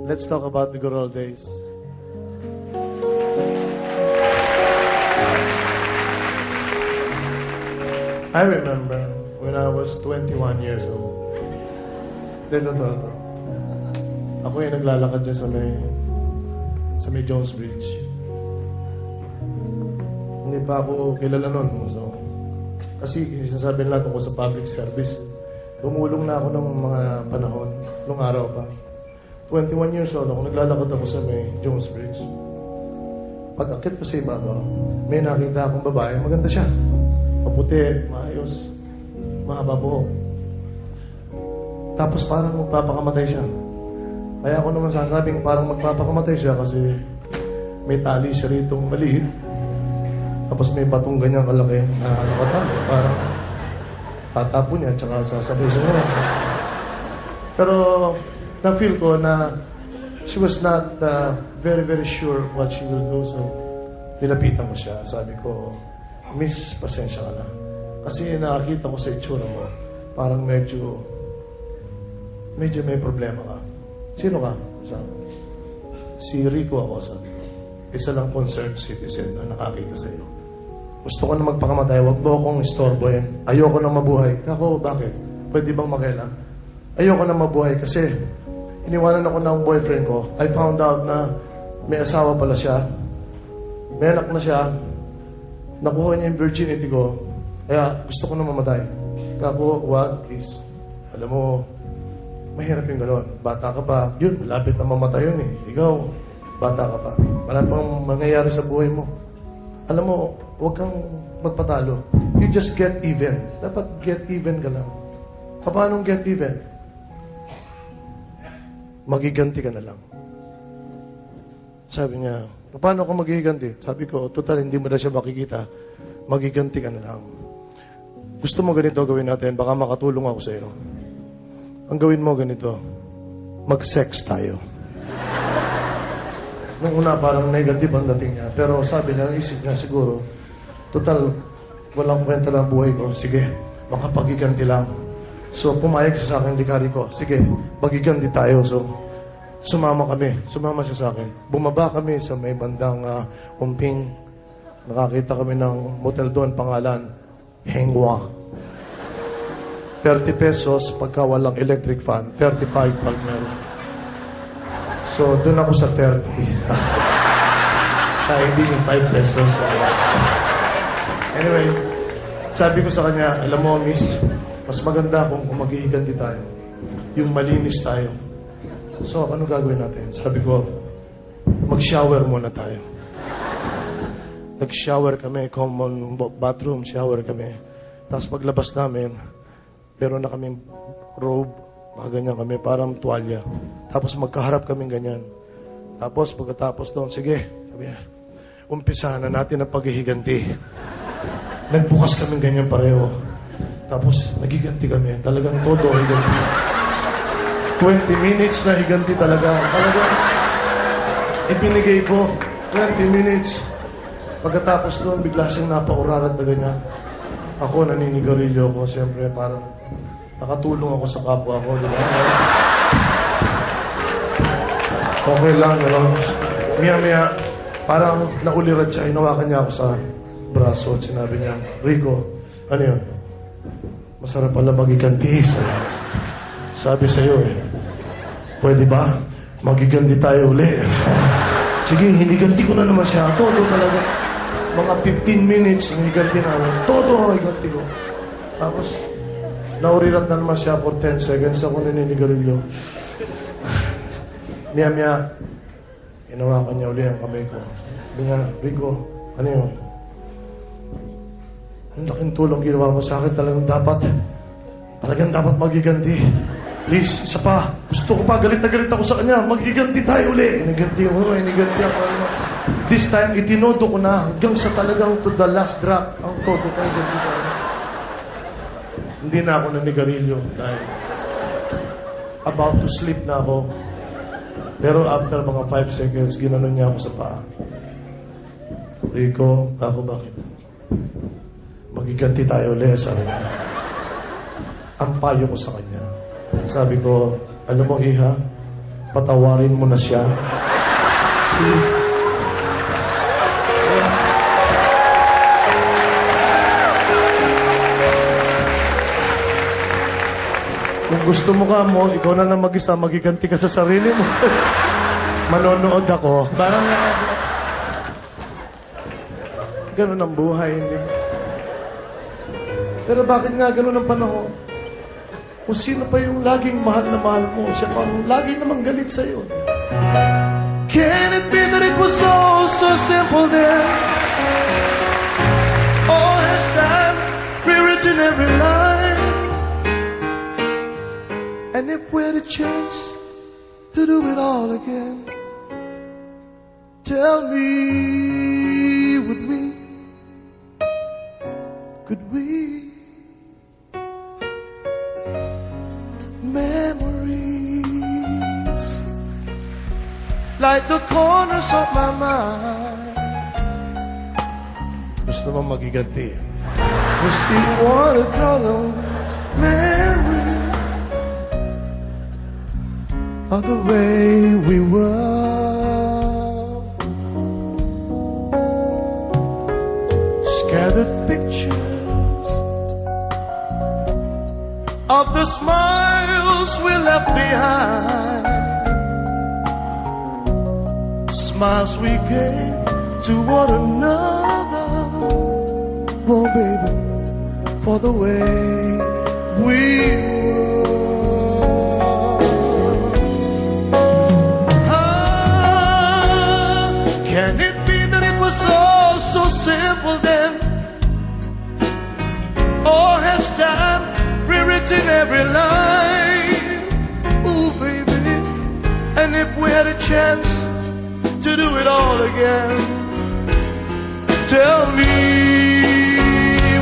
Let's talk about the good old days. I remember when I was 21 years old. Dito to. Ako yung naglalakad dyan sa may Jones Bridge. Hindi pa ako kilala nun. So, kasi sinasabi nila tungkol sa public service. Tumulong na ako ng mga panahon, nung araw pa. 21 years old ako, naglalakad ako sa may Jones Bridge. Pag-akit ko sa ibaba, may nakita akong babae, maganda siya. Maputi, maayos, mahaba buhok. Tapos parang magpapakamatay siya. Kaya ako naman sasabing parang magpapakamatay siya kasi may tali siya ritong maliit. Tapos may batong ganyang kalaki na nakatali. Parang tatapon niya at saka sasabay sa mga. Pero na-feel ko na she was not very, very sure what she will do. So, nilapitan ko siya. Sabi ko, Miss, pasensya ka na. Kasi nakakita ko sa itsura mo, parang medyo may problema ka. Sino ka? Sabi. Si Rico ako, sabi ko. Isa lang concerned citizen na nakakita sa iyo. Gusto ko na magpakamatay, wag mo akong istorbohin. Ayoko na mabuhay. Ako, bakit? Pwede bang makialam? Ayoko na mabuhay kasi iniwanan ako ng boyfriend ko. I found out na may asawa pala siya. May anak na siya. Nakuha niya yung virginity ko. Kaya gusto ko na mamatay. Kako, wag, please. Alam mo, mahirap yung gano'n. Bata ka pa. Yun, malapit na mamatay yun eh. Ikaw, bata ka pa. Marami pang mangyayari sa buhay mo. Alam mo, huwag kang magpatalo. You just get even. Dapat get even ka lang. Paano get even? Magiganti ka na lang. Sabi niya, paano ako magiganti? Sabi ko, total, hindi mo na siya makikita. Magiganti ka na lang. Gusto mo ganito gawin natin? Baka makatulong ako sa iyo. Ang gawin mo ganito, mag-sex tayo. Nung una, parang negative ang dating niya. Pero sabi niya, isip niya siguro, total, walang kwenta lang buhay ko. Sige, makapagiganti lang. So, pumayag siya sa akin, likari ko. Sige, magiganti tayo. So, sumama kami. Sumama siya sa akin. Bumaba kami sa may bandang Umping. Nakakita kami ng motel doon, pangalan, Hengwa. 30 pesos pagka walang electric fan. 35 pag meron. So, doon ako sa 30. Sa hindi yung 5 pesos. Anyway, sabi ko sa kanya, alam mo, miss, mas maganda kung maghihiganti tayo. Yung malinis tayo. So, ano gagawin natin? Sabi ko, mag-shower muna tayo. Nag-shower kami, common bathroom, shower kami. Tapos paglabas namin, meron na kaming robe, ganyan kami, parang tuwalya. Tapos magkaharap kaming ganyan. Tapos pagkatapos doon, sige, sabi niya, umpisahan na natin ang paghihiganti. Nagbukas kaming ganyan pareho. Tapos nagiganti kami. Talagang todo higanti. 20 minutes na higanti talaga. Talagang ibinigay ko 20 minutes. Pagkatapos doon, bigla siyang napaurarat na ganyan. Ako, naninigarilyo ko. Siyempre, parang nakatulong ako sa kapwa ko. Diba? Okay lang, pero maya-maya, parang naulirat siya. Hinawakan niya ako sa braso at sinabi niya, Rico, ano yun? Masarap pala magiganti. Sabi sa'yo eh, pwede ba? Magiganti tayo uli. Sige, hiniganti ko na naman siya. Todo talaga. Mga 15 minutes, hiniganti namin. Todo hiniganti ko. Tapos, naurirat na naman siya for 10 seconds. Ako naninigarilyo. Maya-maya, inawakan niya uli ang kamay ko. Sabi niya, Rico, ano yun? Ang laking tulong ginawa mo sa akin. Talagang dapat magiganti. Please, isa pa. Gusto ko pa, galit na galit ako sa kanya. Magiganti tayo uli. Iniganti ako. This time, itinodo ko na hanggang sa talagang to the last drop. Ang todo ko ganti sa kanya. Hindi na ako nanigarilyo dahil about to sleep na ako. Pero after mga 5 seconds, ginanon niya ako sa paa. Rico, ako bakit? Magiganti tayo ulit, sabi niya. Ang payo ko sa kanya. Sabi ko, alam mo, Iha, patawarin mo na siya. See? Kung gusto mo ka mo, ikaw na lang mag-isa, magiganti ka sa sarili mo. Manonood ako. Parang, ganun ang buhay, hindi mo. Pero bakit nga ganun ang panahon? Kung sino pa yung laging mahal na mahal mo, siya pa ang lagi namang galit sa'yo. Can it be that it was so simple then? All has time rewritten every line. And if we had a chance to do it all again, tell me, could we? Memories like the corners of my mind. Gusto mo magiganti? Gusto you wanna color memories of the way we were. Scattered pictures of the smiles we left behind, smiles we gave to one another. Oh, baby, for the way we were. Can it be that it was so simple then? Or has time rewritten every line? Ooh, baby. And if we had a chance to do it all again, tell me,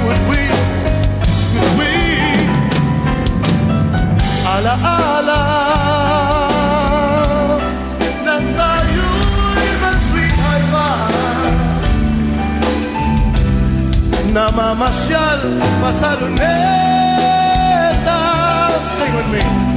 would we alaala nang tayo'y mag-sweetheart pa, namamasyal pa sa luneta? Sing with me.